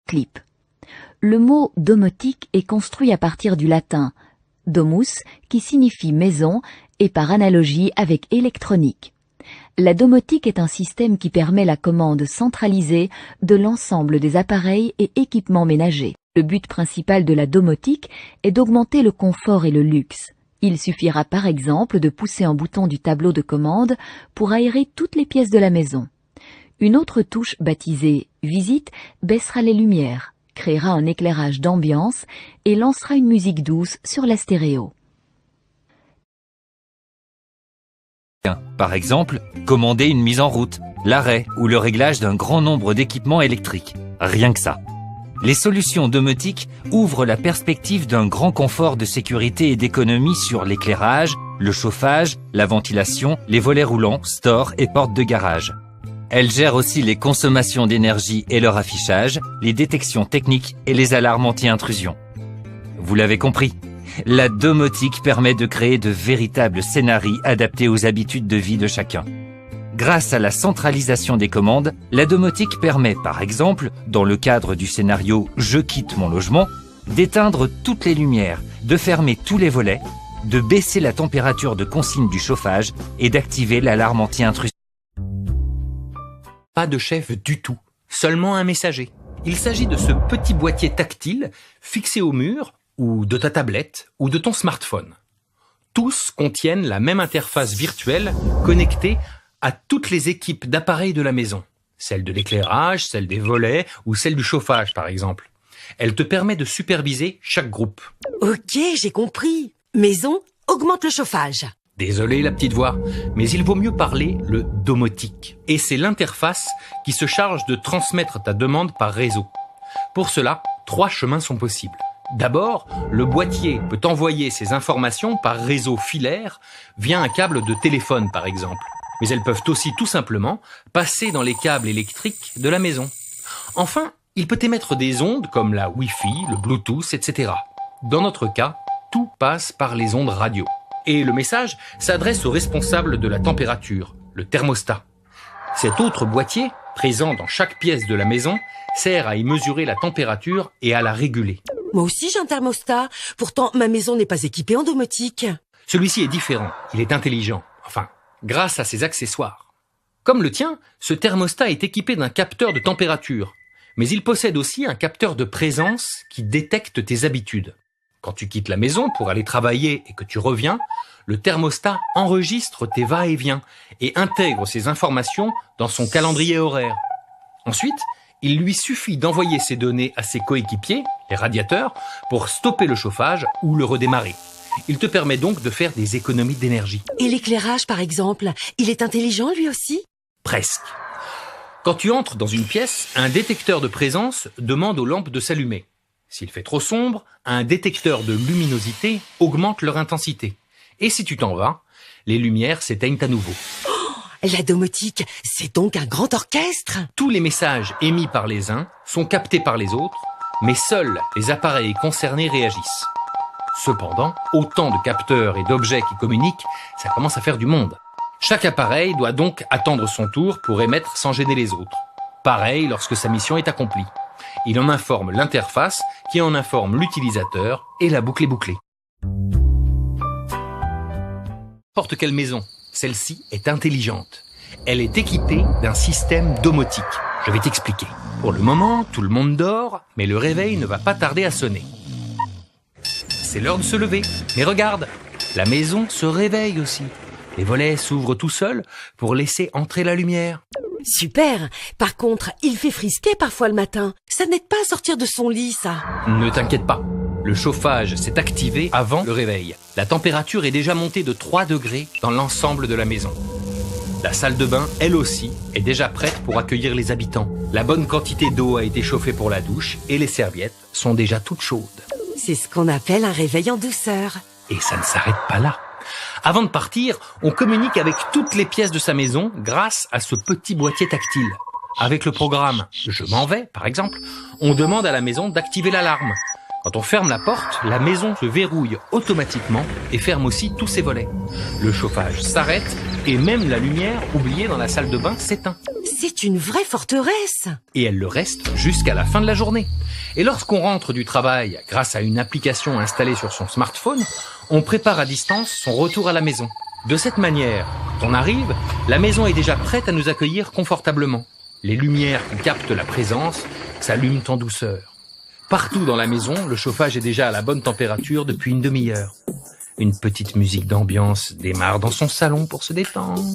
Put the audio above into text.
clip. Le mot domotique est construit à partir du latin domus, qui signifie maison, et par analogie avec électronique. La domotique est un système qui permet la commande centralisée de l'ensemble des appareils et équipements ménagers. Le but principal de la domotique est d'augmenter le confort et le luxe. Il suffira par exemple de pousser un bouton du tableau de commande pour aérer toutes les pièces de la maison. Une autre touche baptisée « Visite » baissera les lumières, créera un éclairage d'ambiance et lancera une musique douce sur la stéréo. Par exemple, commander une mise en route, l'arrêt ou le réglage d'un grand nombre d'équipements électriques. Rien que ça. Les solutions domotiques ouvrent la perspective d'un grand confort de sécurité et d'économie sur l'éclairage, le chauffage, la ventilation, les volets roulants, stores et portes de garage. Elles gèrent aussi les consommations d'énergie et leur affichage, les détections techniques et les alarmes anti-intrusion. Vous l'avez compris, la domotique permet de créer de véritables scénarios adaptés aux habitudes de vie de chacun. Grâce à la centralisation des commandes, la domotique permet, par exemple, dans le cadre du scénario « Je quitte mon logement », d'éteindre toutes les lumières, de fermer tous les volets, de baisser la température de consigne du chauffage et d'activer l'alarme anti-intrusion. Pas de chef du tout, seulement un messager. Il s'agit de ce petit boîtier tactile fixé au mur ou de ta tablette ou de ton smartphone. Tous contiennent la même interface virtuelle connectée à toutes les équipes d'appareils de la maison. Celle de l'éclairage, celle des volets ou celle du chauffage par exemple. Elle te permet de superviser chaque groupe. Ok, j'ai compris. Maison augmente le chauffage. Désolé la petite voix, mais il vaut mieux parler le domotique. Et c'est l'interface qui se charge de transmettre ta demande par réseau. Pour cela, 3 chemins sont possibles. D'abord, le boîtier peut envoyer ses informations par réseau filaire via un câble de téléphone par exemple. Mais elles peuvent aussi tout simplement passer dans les câbles électriques de la maison. Enfin, il peut émettre des ondes comme la Wi-Fi, le Bluetooth, etc. Dans notre cas, tout passe par les ondes radio. Et le message s'adresse au responsable de la température, le thermostat. Cet autre boîtier, présent dans chaque pièce de la maison, sert à y mesurer la température et à la réguler. Moi aussi j'ai un thermostat, pourtant ma maison n'est pas équipée en domotique. Celui-ci est différent, il est intelligent, enfin, grâce à ses accessoires. Comme le tien, ce thermostat est équipé d'un capteur de température, mais il possède aussi un capteur de présence qui détecte tes habitudes. Quand tu quittes la maison pour aller travailler et que tu reviens, le thermostat enregistre tes va-et-vient et intègre ces informations dans son calendrier horaire. Ensuite, il lui suffit d'envoyer ces données à ses coéquipiers, les radiateurs, pour stopper le chauffage ou le redémarrer. Il te permet donc de faire des économies d'énergie. Et l'éclairage par exemple, il est intelligent lui aussi? Presque. Quand tu entres dans une pièce, un détecteur de présence demande aux lampes de s'allumer. S'il fait trop sombre, un détecteur de luminosité augmente leur intensité. Et si tu t'en vas, les lumières s'éteignent à nouveau. La domotique, c'est donc un grand orchestre? Tous les messages émis par les uns sont captés par les autres, mais seuls les appareils concernés réagissent. Cependant, autant de capteurs et d'objets qui communiquent, ça commence à faire du monde. Chaque appareil doit donc attendre son tour pour émettre sans gêner les autres. Pareil lorsque sa mission est accomplie. Il en informe l'interface, qui en informe l'utilisateur, et la boucle est bouclée. N'importe quelle maison, celle-ci est intelligente. Elle est équipée d'un système domotique. Je vais t'expliquer. Pour le moment, tout le monde dort, mais le réveil ne va pas tarder à sonner. C'est l'heure de se lever. Mais regarde, la maison se réveille aussi. Les volets s'ouvrent tout seuls pour laisser entrer la lumière. Super. Par contre, il fait frisquet parfois le matin. Ça n'aide pas à sortir de son lit, ça. Ne t'inquiète pas. Le chauffage s'est activé avant le réveil. La température est déjà montée de 3 degrés dans l'ensemble de la maison. La salle de bain, elle aussi, est déjà prête pour accueillir les habitants. La bonne quantité d'eau a été chauffée pour la douche et les serviettes sont déjà toutes chaudes. C'est ce qu'on appelle un réveil en douceur. Et ça ne s'arrête pas là. Avant de partir, on communique avec toutes les pièces de sa maison grâce à ce petit boîtier tactile. Avec le programme « Je m'en vais », par exemple, on demande à la maison d'activer l'alarme. Quand on ferme la porte, la maison se verrouille automatiquement et ferme aussi tous ses volets. Le chauffage s'arrête Et même la lumière oubliée dans la salle de bain s'éteint. C'est une vraie forteresse. Et elle le reste jusqu'à la fin de la journée. Et lorsqu'on rentre du travail grâce à une application installée sur son smartphone, on prépare à distance son retour à la maison. De cette manière, quand on arrive, la maison est déjà prête à nous accueillir confortablement. Les lumières qui captent la présence s'allument en douceur. Partout dans la maison, le chauffage est déjà à la bonne température depuis une demi-heure. Une petite musique d'ambiance démarre dans son salon pour se détendre.